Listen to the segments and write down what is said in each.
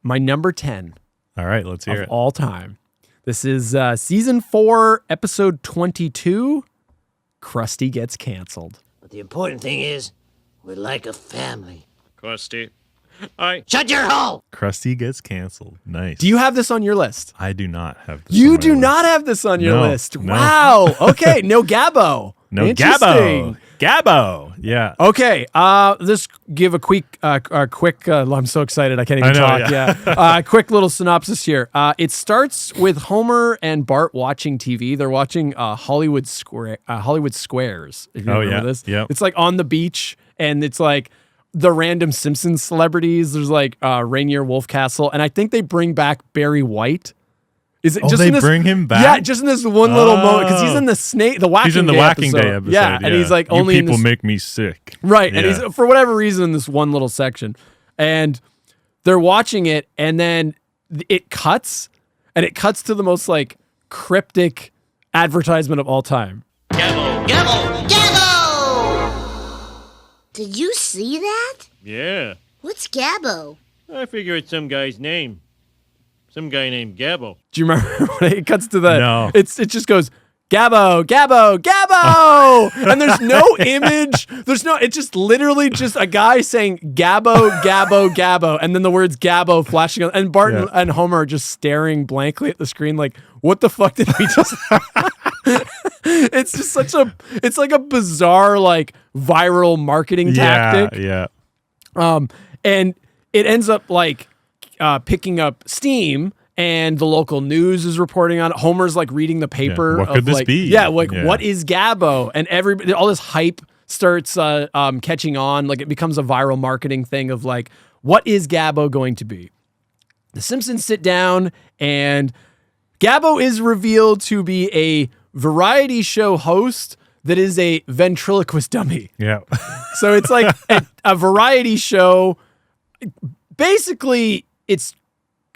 my number 10 All right, let's hear of it. all time. This is season 4, episode 22. Krusty gets canceled. But the important thing is, we're like a family. Krusty. Shut your hole! Krusty gets canceled. Nice. Do you have this on your list? I do not have this. You on my do list. not have this on your No, list. no. Wow. Okay. No Gabbo. No Interesting. Gabbo. Yeah. Okay. Let's give a quick. I'm so excited. I can't even talk. Yeah. Quick little synopsis here. It starts with Homer and Bart watching TV. They're watching Hollywood Squares. If you remember this. Yep. It's like on the beach, and it's like the random Simpsons celebrities. There's like Rainier Wolfcastle, and I think they bring back Barry White. Is it just they in this, bring him back? Yeah, just in this one little moment because he's in the Whacking He's in the Day Whacking episode. Day episode. Yeah, and he's like only you in people this, make me sick. right, Yeah. and he's for whatever reason in this one little section, and they're watching it, and then it cuts to the most like cryptic advertisement of all time. Gabbo. Gabbo! Did you see that? Yeah. What's Gabbo? I figure it's some guy's name. Some guy named Gabbo. Do you remember when it cuts to that? No. It just goes, Gabbo, Gabbo, Gabbo! And there's no image. It's just literally just a guy saying Gabbo, Gabbo, Gabbo. And then the words Gabbo flashing on. And Bart and Homer are just staring blankly at the screen like, what the fuck did we just... It's just it's like a bizarre, like viral marketing tactic. Yeah. And it ends up like picking up steam, and the local news is reporting on it. Homer's like reading the paper. What could this like, be? Yeah, like Yeah. what is Gabbo? And everybody, all this hype starts catching on. Like it becomes a viral marketing thing of like, what is Gabbo going to be? The Simpsons sit down, and Gabbo is revealed to be a variety show host that is a ventriloquist dummy. Yeah. So it's like a variety show. Basically,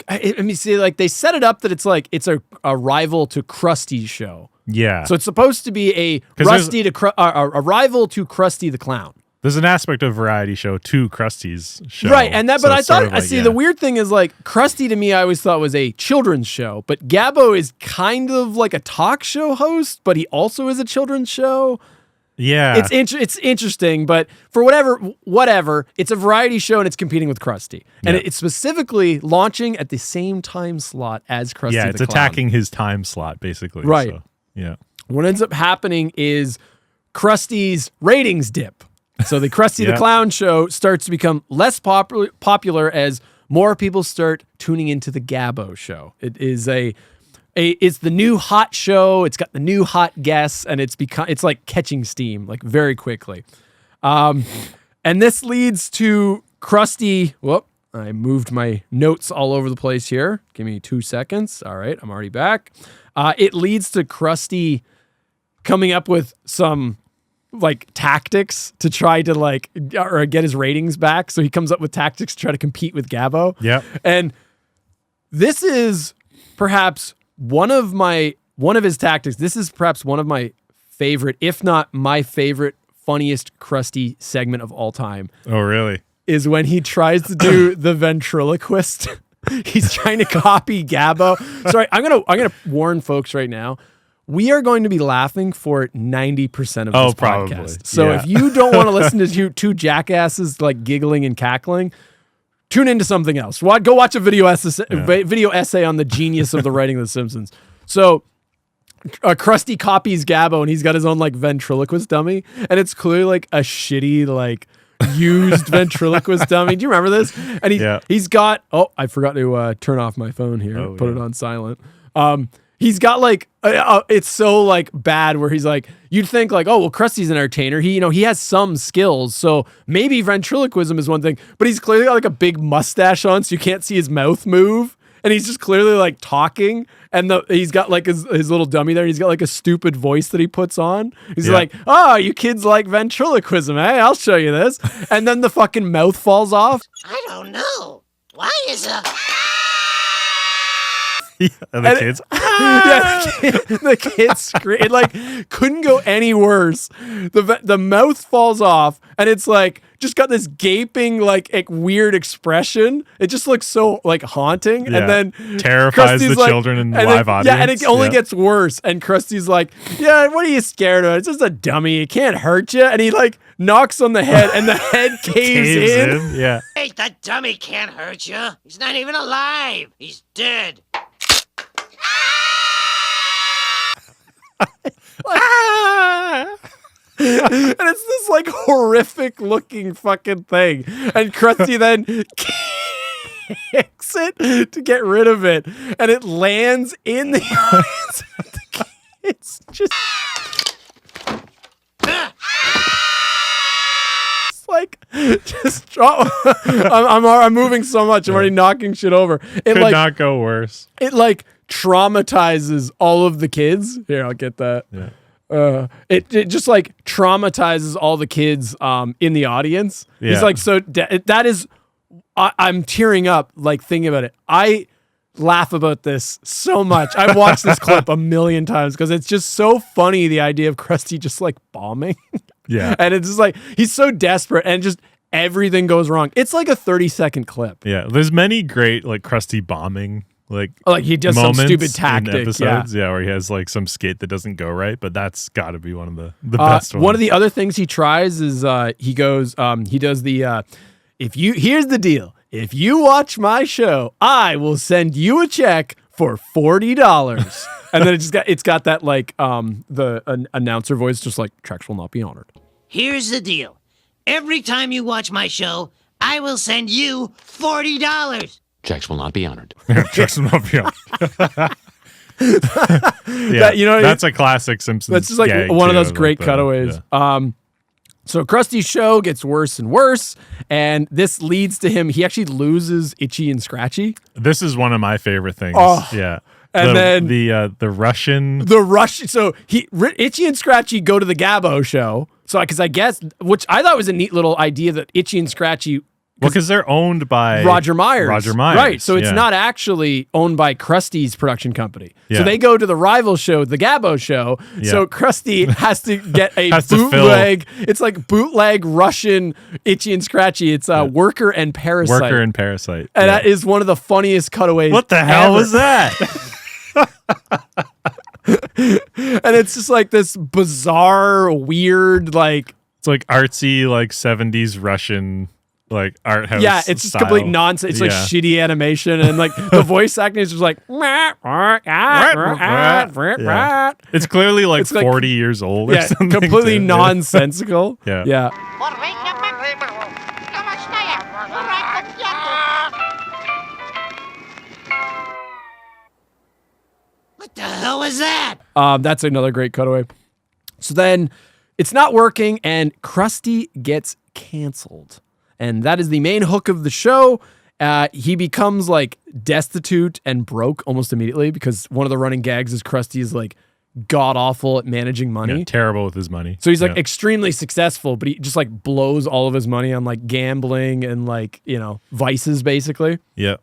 let me see, like they set it up that it's like it's a rival to Krusty's show. Yeah. So it's supposed to be a rival to Krusty the Clown. There's an aspect of variety show to Krusty's show. Right, and that, So but I it's sort thought, of like, see, the weird thing is like Krusty to me, I always thought was a children's show, but Gabbo is kind of like a talk show host, but he also is a children's show. Yeah. It's interesting, but for whatever, it's a variety show and it's competing with Krusty. And it's specifically launching at the same time slot as Krusty the Clown. it's attacking his time slot, basically. Right. So, yeah. What ends up happening is Krusty's ratings dip. So the Krusty the Clown show starts to become less popular as more people start tuning into the Gabbo show. It is it's the new hot show. It's got the new hot guests, and it's like catching steam like very quickly. And this leads to Krusty. Whoop! I moved my notes all over the place here. Give me 2 seconds. All right, I'm already back. It leads to Krusty coming up with some like tactics to try to like or get his ratings back. So he comes up with tactics to try to compete with Gabbo. Yep. And this is perhaps one of his tactics. This is perhaps one of my favorite, if not my favorite, funniest Krusty segment of all time. Oh, really? Is when he tries to do the ventriloquist. He's trying to copy Gabbo. Sorry, I'm gonna warn folks right now. We are going to be laughing for 90% of this probably. podcast. So Yeah. if you don't want to listen to two jackasses like giggling and cackling, tune into something else. Go watch a video essay on the genius of the writing of The Simpsons. So Krusty copies Gabbo, and he's got his own like ventriloquist dummy, and it's clearly like a shitty like used ventriloquist dummy. Do you remember this? And he's got I forgot to turn off my phone here. Put it on silent. He's got like it's so like bad where he's like, you'd think like, oh well, Krusty's an entertainer. He has some skills, so maybe ventriloquism is one thing. But he's clearly got like a big mustache on, so you can't see his mouth move, and he's just clearly like talking. And he's got like his little dummy there. And he's got like a stupid voice that he puts on. He's like, oh, you kids like ventriloquism, eh? I'll show you this. And then the fucking mouth falls off. I don't know. Why is a... The kids. The kids scream. It like couldn't go any worse. The mouth falls off, and it's like just got this gaping, like weird expression. It just looks so like haunting. Yeah. And then Terrifies Krusty's the children in the and live audience. Yeah, and it only gets worse. And Krusty's like, yeah, what are you scared of? It's just a dummy. It can't hurt you. And he like knocks on the head, and the head caves in. Yeah. Hey, that dummy can't hurt you. He's not even alive. He's dead. And it's this like horrific looking fucking thing. And Krusty then kicks it to get rid of it. And it lands in the eyes of the kids. Just like, just drop. I'm moving so much. I'm already knocking shit over. It Could like not go worse. it like traumatizes all of the kids. Here, I'll get that. Yeah. It just like traumatizes all the kids in the audience. Yeah. He's like, so that is, I'm tearing up like thinking about it. I laugh about this so much. I've watched this clip a million times because it's just so funny, the idea of Krusty just like bombing. Yeah. And it's just like, he's so desperate and just everything goes wrong. It's like a 30-second clip. Yeah. There's many great like Krusty bombing like he does some moments stupid in tactic. episodes, where he has like some skit that doesn't go right, but that's got to be one of the best ones. One of the other things he tries is he does the here's the deal. If you watch my show, I will send you a check for $40. And then it's got that like the announcer voice, just like, checks will not be honored. Here's the deal. Every time you watch my show, I will send you $40. Checks will not be honored. Checks will not be honored. That's a classic Simpsons. That's just like gag one of too, those great cutaways. Yeah. So Krusty's show gets worse and worse, and this leads to him. He actually loses Itchy and Scratchy. This is one of my favorite things. Oh. Yeah. And then the Russian. So Itchy and Scratchy go to the Gabbo show. So because I guess, which I thought was a neat little idea, that Itchy and Scratchy. Well, because they're owned by Roger Myers. Right. So it's yeah. not actually owned by Krusty's production company. Yeah. So they go to the rival show, the Gabbo show. Yeah. So Krusty has to get a Has to bootleg. It's like bootleg Russian Itchy and Scratchy. It's Worker and Parasite. Worker and Parasite. And yeah. that is one of the funniest cutaways. What the hell ever. was that? And it's just like this bizarre, weird, like. It's like artsy, like 70s Russian. Like art house. Yeah, it's just style. complete nonsense. It's like shitty animation, and like the voice acting is just like. Yeah. It's clearly like 40 years old. Or something completely too. nonsensical. Yeah. Yeah. What the hell was that? That's another great cutaway. So then, it's not working, and Krusty gets canceled. And that is the main hook of the show. He becomes like destitute and broke almost immediately because one of the running gags is Krusty is like god awful at managing money. Yeah, terrible with his money. So he's like extremely successful, but he just like blows all of his money on like gambling and like, vices basically. Yeah.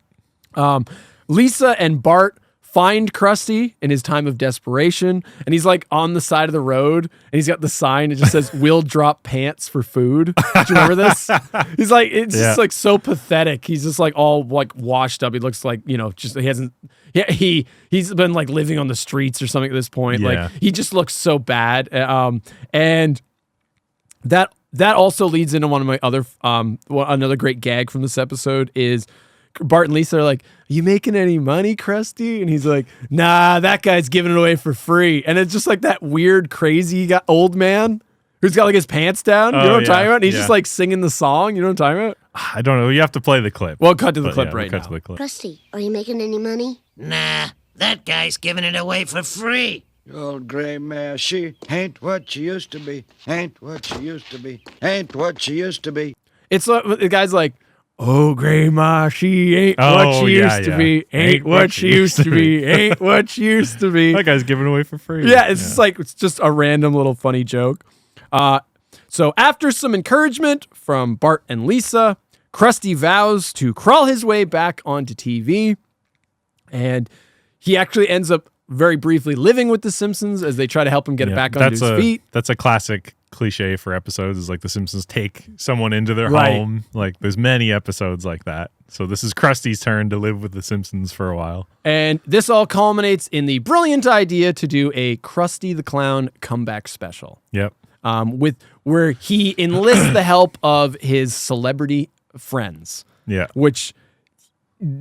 Lisa and Bart find Krusty in his time of desperation, and he's like on the side of the road, and he's got the sign. It just says, "We'll drop pants for food." Do you remember this? He's like, it's just like so pathetic. He's just like all like washed up. He looks like just he hasn't. Yeah, he's been like living on the streets or something at this point. Yeah. Like he just looks so bad. And that also leads into one of my other another great gag from this episode is. Bart and Lisa are like, "Are you making any money, Krusty?" And he's like, "Nah, that guy's giving it away for free." And it's just like that weird, crazy old man who's got like his pants down. You know what I'm talking about? And he's just like singing the song. You know what I'm talking about? I don't know. You have to play the clip. We'll cut to the clip right we'll now. cut to the clip. Krusty, are you making any money? Nah, that guy's giving it away for free. Old gray mare, she ain't what she used to be. Ain't what she used to be. Ain't what she used to be. It's the guy's like, "Oh, grandma, she ain't what she used to be. Ain't what she used to be. Ain't what she used to be." That guy's giving away for free. Yeah, it's just a random little funny joke. So after some encouragement from Bart and Lisa, Krusty vows to crawl his way back onto TV, and he actually ends up very briefly living with the Simpsons as they try to help him get back onto his feet. That's a classic cliche for episodes is like the Simpsons take someone into their Right. home. Like there's many episodes like that. So this is Krusty's turn to live with the Simpsons for a while. And this all culminates in the brilliant idea to do a Krusty the Clown comeback special. Yep. Where he enlists the help of his celebrity friends, Yeah. which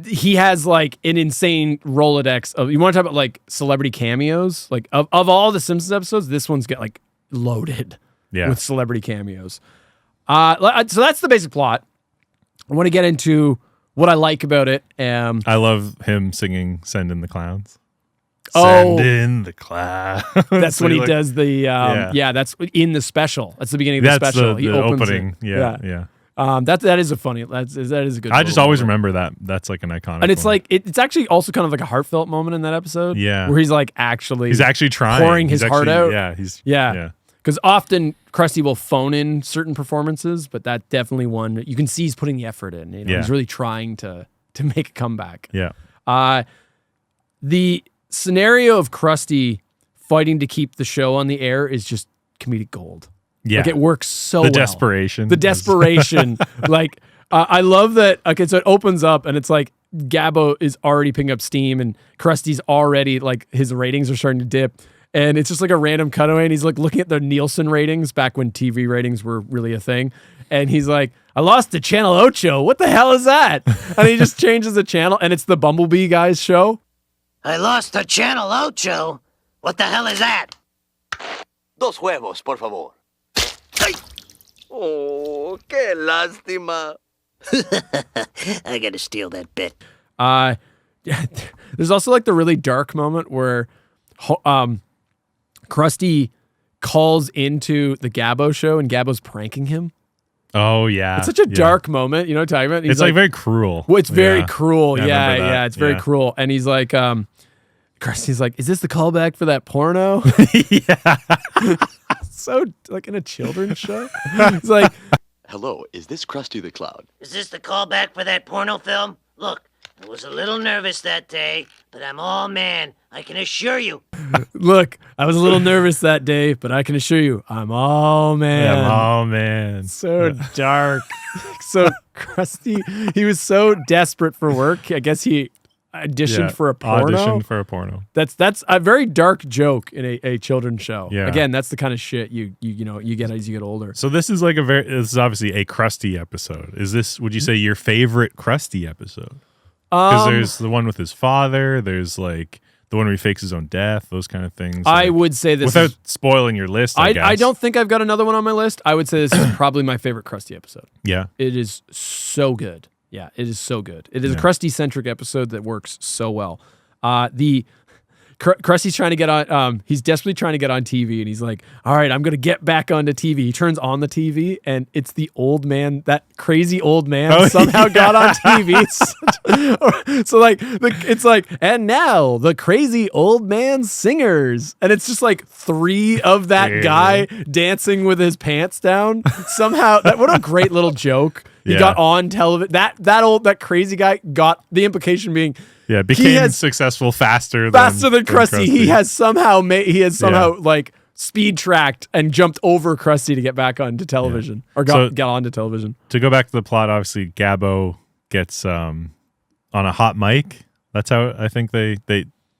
he has like an insane Rolodex of. You want to talk about like celebrity cameos? Like of all the Simpsons episodes, this one's got like loaded Yeah. with celebrity cameos. So that's the basic plot. I want to get into what I like about it. I love him singing "Send in the Clowns." Oh. Send in the clowns. That's when he Like, does the Yeah. That's in the special. That's the beginning of the That's special. the He opens opening. it. Yeah. That is a funny. That is a good. I just little always moment. remember that. That's like an iconic. And it's moment. like it's actually also kind of like a heartfelt moment in that episode. Yeah. where he's like actually he's actually trying, pouring his He's heart actually- out. Yeah. Yeah. Because often Krusty will phone in certain performances, but that definitely one you can see he's putting the effort in. You know, Yeah. he's really trying to make a comeback. Yeah. The scenario of Krusty fighting to keep the show on the air is just comedic gold. Yeah. Like it works so The well. desperation. The desperation. Like, I love that. Okay, so it opens up and it's like Gabbo is already picking up steam and Krusty's already like his ratings are starting to dip. And it's just like a random cutaway and he's like looking at the Nielsen ratings back when TV ratings were really a thing. And he's like, I lost to Channel Ocho. What the hell is that? And he just changes the channel and it's the Bumblebee guy's show. I lost to Channel Ocho. What the hell is that? Dos huevos, por favor. Oh, qué lástima. I gotta steal that bit. There's also like the really dark moment where Krusty calls into the Gabbo show and Gabbo's pranking him. Oh yeah. It's such a dark moment. You know what I'm talking about? He's It's like very cruel. Well, it's very Yeah. cruel. Yeah, I Yeah, remember that. yeah. It's very Yeah. cruel. And he's like, Krusty's like, is this the callback for that porno? Yeah. So like in a children's show. He's like, Hello, is this Krusty the Clown? Is this the callback for that porno film? Look, I was a little nervous that day, but I'm all man. I can assure you. look, I was a little nervous that day, but I can assure you, I'm all man. Yeah, oh man. So dark. So Krusty, he was so desperate for work. I guess he auditioned for a porno. Auditioned for a porno. That's a very dark joke in a children's show. Yeah. Again, that's the kind of shit you get as you get older. So this is like this is obviously a Krusty episode. Is this, would you say, your favorite Krusty episode? Because there's the one with his father. There's like the one where he fakes his own death. Those kind of things. I Like, would say this without is, spoiling your list. I guess. I don't think I've got another one on my list. I would say this is probably my favorite Krusty episode. Yeah. It is so good. Yeah, it is so good. It is a Krusty-centric episode that works so well. Krusty's trying to get on, he's desperately trying to get on TV, and he's like, all right, I'm going to get back onto TV. He turns on the TV, and it's the old man, that crazy old man somehow got on TV. So like, it's like, and now the crazy old man singers. And it's just like 3 of that guy dancing with his pants down. Somehow, what a great little joke. He got on television. That crazy guy got, the implication being, Yeah, became successful faster than Krusty. He has somehow like speed tracked and jumped over Krusty to get back onto television or got onto television. To go back to the plot, obviously Gabbo gets on a hot mic. That's how I think they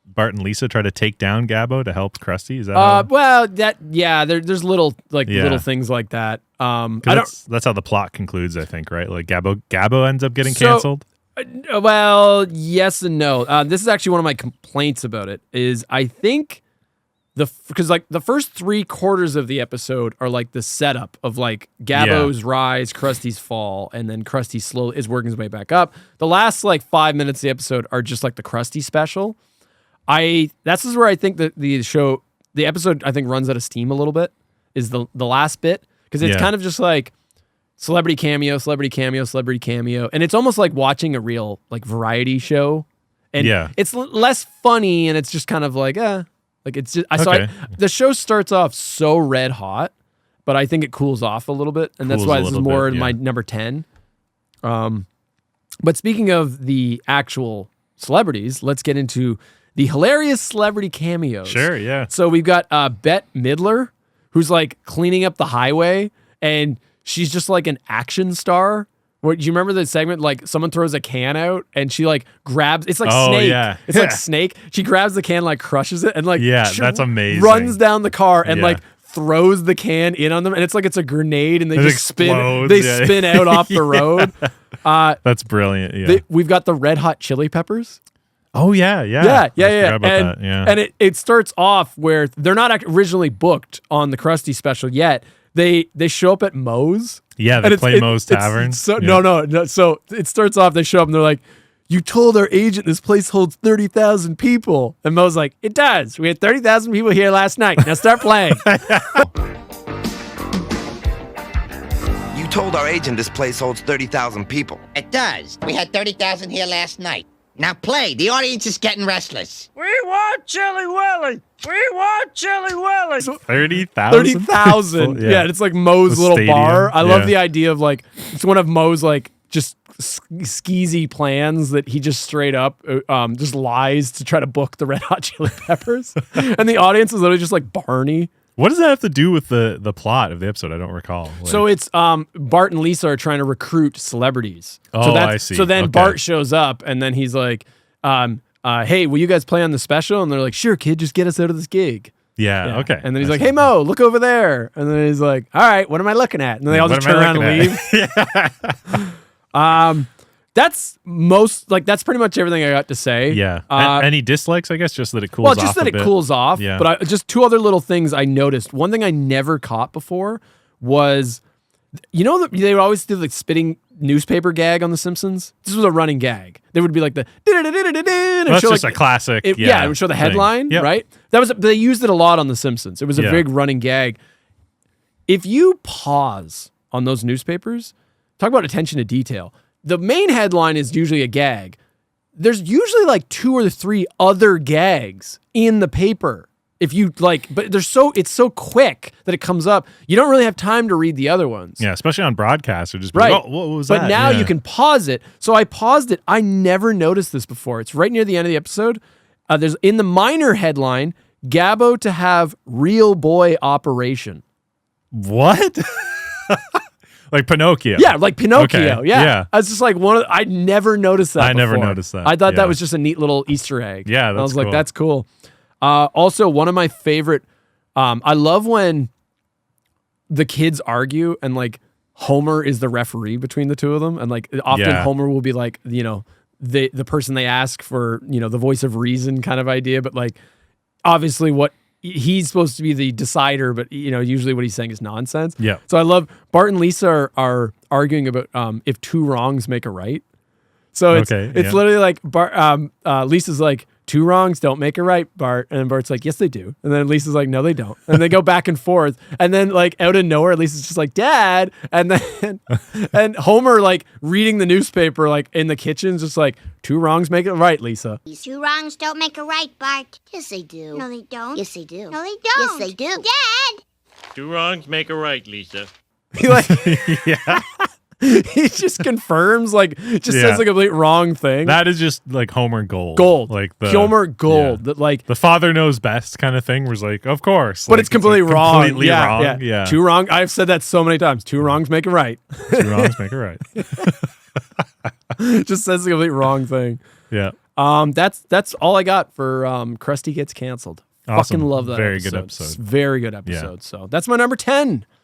Bart and Lisa try to take down Gabbo to help Krusty. Is that well, there's little little things like that. That's how the plot concludes, I think, right? Like Gabbo ends up getting canceled. Well, yes and no. This is actually one of my complaints about it. Is I think because like the first 3/4 of the episode are like the setup of like Gabbo's rise, Krusty's fall, and then Krusty slowly is working his way back up. The last like 5 minutes of the episode are just like the Krusty special. This is where I think that the episode I think runs out of steam a little bit. Is the last bit because it's kind of just like celebrity cameo, and it's almost like watching a real like variety show, and it's less funny, and it's just kind of like like it's just the show starts off so red hot, but I think it cools off a little bit, and that's why this is more my number 10. But speaking of the actual celebrities, let's get into the hilarious celebrity cameos. Sure, yeah. So we've got Bette Midler, who's like cleaning up the highway, and she's just like an action star. Do you remember the segment? Like someone throws a can out and she like grabs. It's like Snake. Yeah. It's like Snake. She grabs the can, like crushes it, and like that's amazing. Runs down the car and like throws the can in on them, and it's like it's a grenade, and they just spin. They spin out off the road. That's brilliant. Yeah, we've got the Red Hot Chili Peppers. Oh yeah. And it starts off where they're not originally booked on the Krusty special yet. They show up at Moe's. Yeah, they play Moe's Tavern. No. So it starts off, they show up and they're like, "You told our agent this place holds 30,000 people." And Moe's like, "It does. We had 30,000 people here last night. Now start playing." You told our agent this place holds 30,000 people. It does. We had 30,000 here last night. Now play. The audience is getting restless. We want Chili Willy. We want Chili Willy. 30,000? 30,000. Yeah, it's like Moe's little stadium. bar. I love the idea of like, it's one of Moe's like just skeezy plans that he just straight up just lies to try to book the Red Hot Chili Peppers. And the audience is literally just like Barney. What does that have to do with the plot of the episode? I don't recall. So it's Bart and Lisa are trying to recruit celebrities. I see. So then Bart shows up, and then he's like, "Hey, will you guys play on the special?" And they're like, "Sure, kid, just get us out of this gig." Yeah. Okay. And then he's like, "Hey, Mo, look over there." And then he's like, "All right, what am I looking at?" And then they all just turn around and leave. That's that's pretty much everything I got to say. Yeah. Any dislikes, I guess, just that it cools off. Well, just that it cools off. Yeah. But just two other little things I noticed. One thing I never caught before was, they would always do the spitting newspaper gag on The Simpsons. This was a running gag. There would be like the that's just a classic. It would show the headline, right? They used it a lot on The Simpsons. It was a big running gag. If you pause on those newspapers, talk about attention to detail. The main headline is usually a gag. There's usually like 2 or 3 other gags in the paper. If you like, but it's so quick that it comes up. You don't really have time to read the other ones. Yeah, especially on broadcast. Or just right. Like, what was that? But now you can pause it. So I paused it. I never noticed this before. It's right near the end of the episode. There's in the minor headline, Gabbo to have real boy operation. What? Like Pinocchio. Yeah, like Pinocchio. Okay. Yeah. I was just like I never noticed that before. never noticed that. I thought that was just a neat little Easter egg. Yeah, I was cool. like, that's cool. Also, one of my favorite, I love when the kids argue and like Homer is the referee between the two of them. And like often Homer will be like, the person they ask for, the voice of reason kind of idea. But like, obviously what he's supposed to be the decider, but usually what he's saying is nonsense. Yeah. So I love Bart and Lisa are arguing about if 2 wrongs make a right. So it's literally like Lisa's like, 2 wrongs don't make a right, Bart. And Bart's like, yes, they do. And then Lisa's like, no, they don't. And they go back and forth. And then like out of nowhere, Lisa's just like, Dad. And then and Homer like reading the newspaper like in the kitchen, just like, 2 wrongs make it right, Lisa. These 2 wrongs don't make a right, Bart. Yes, they do. No, they don't. Yes, they do. No, they don't. Yes, they do. Dad! 2 wrongs make a right, Lisa. He like, he just confirms, like, says a complete wrong thing. That is just like Homer gold. Like the Homer gold. That like the father knows best kind of thing. Was like, of course, but it's completely wrong. Completely wrong. Yeah. 2 wrong. I've said that so many times. 2 wrongs make it right. 2 wrongs make it right. Just says the complete wrong thing. Yeah. That's all I got for Krusty Gets Canceled. Awesome. Fucking love that. Very good episode. Very good episode. So that's my number 10.